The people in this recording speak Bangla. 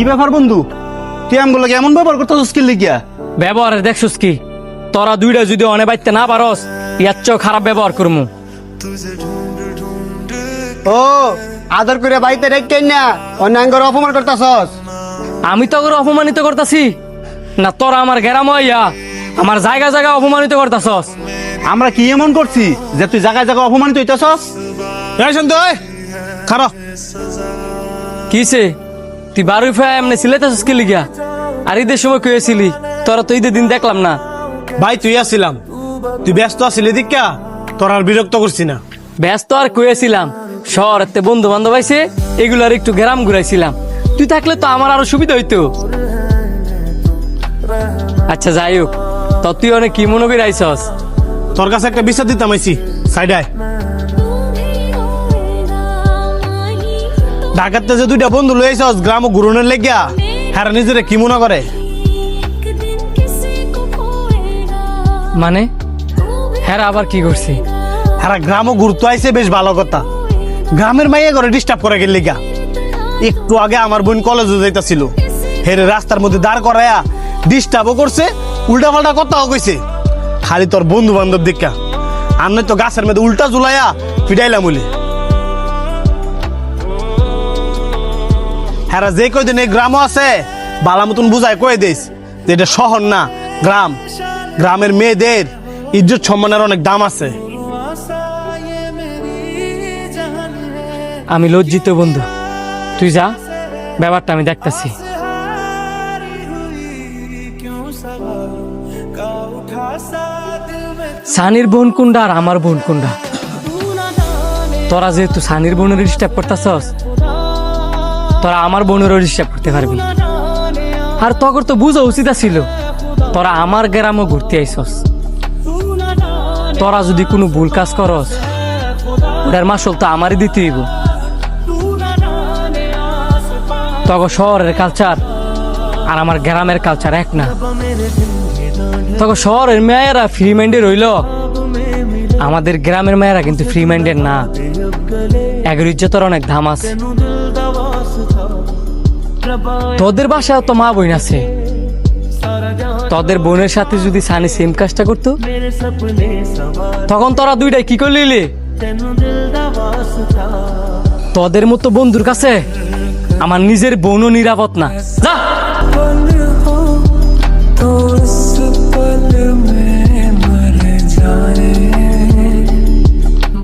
ব্যাপার বন্ধু, তুই আমি বলে এমন ব্যবহার করতেছিস কি লিগিয়া? ব্যবহারের দেখছস কি? তোরা দুইটা যদি অনে বাইতে না পারস, ইয়ার চেয়েও খারাপ ব্যবহার করমু। ও আদর করে বাড়িতে রেখে না অন্যাঙ্গর অপমান করতেছস। আমি তো করে অপমানিত করতাছি না? তোরা আমার গেরাম হইয়া আমার জায়গা জায়গা অপমানিত করতাছস। আমরা কি এমন করছি যে তুই জায়গায় জায়গায় অপমানিত হইতেছস? খারাপ কিসে তুই বারুই ফেয়া এমনি সিলেতেছস কি লিগা? আর ঈদের সময় কইছিলি তোরা তো ঈদের দিন দেখলাম না। ভাই তুই আসছিলাম, তুই ব্যস্ত আছিলি দীক্ষা তোর আর বিরক্ত করছি না। ব্যস্ত আর কইছিলাম, শহরেতে বন্ধু বান্ধব আইছে এগুলো আর একটু গ্রাম ঘুরাইছিলাম। তুই থাকলে তো আমার আরো সুবিধা হইতো। আচ্ছা যাই হোক, তো তুই অনেক কি মনে করে আইসস? তোর কাছে একটা বিচার দিতাম আইছি সাইডায়। ঢাকাতে যে দুইটা বন্ধু লই আইছস গ্রাম ঘুরনের লেগিয়া, হ্যাঁ নিজেরে কি মনে করে? মানে হ্যাঁ আবার কি করছি? হ্যাঁ গ্রামও ঘুরতে আইছে, বেশ ভালো কথা। গ্রামের মাইয়া ঘরে ডিস্টার্ব করে গেল লেগা। একটু আগে আমার বোন কলেজে যাইতাছিল, হেরে রাস্তার মধ্যে দাঁড় করায়া ডিস্টার্বও করছে, উল্টা পাল্টা কথাও কইছে। খালি তোর বন্ধু বান্ধব দেখা আর নয় তো গাছের মধ্যে উল্টা ঝুলাইয়া ফিডাইলাম বলে। হ্যাঁ যে কয়দিন এই গ্রামও আছে বালা মতন বুঝায় কয়ে দিস যে এটা শহর না গ্রাম। গ্রামের মেয়েদের ইজ্জত সম্মানের অনেক দাম আছে। আমি লজ্জিত বন্ধু, তুই যা, ব্যাপারটা আমি দেখতাছি। সানির বোন কোনটা আর আমার বোন কোনটা? তোরা যেহেতু সানির বোনের ডিস্টার্ব করতেছস, তোরা আমার বোনেরও ডিস্টার্ব করতে পারবি। আর তখন তো বুঝা উচিত ছিল তোরা আমার গ্রামও ঘুরতে আইসস। তোরা যদি কোনো ভুল কাজ করস, ওটার মাসল তো আমারই দিতে হইব। তখন শহরের কালচার আর আমার গ্রামের কালচার এক না। তখন শহরের মেয়েরা ফ্রি মাইন্ডে রইল, আমাদের গ্রামের মেয়েরা কিন্তু ফ্রি মাইন্ডের না। এগের ইজ্জতের অনেক দাম আছে। তোদের বাসায় তো মা বোন আছে, তোদের বোনের সাথে যদি সানি সেম কাজটা করতো তখন তোরা দুইটাই কি করলি? তোদের মতো বন্ধুর কাছে আমার নিজের বোনও নিরাপদ না। যা।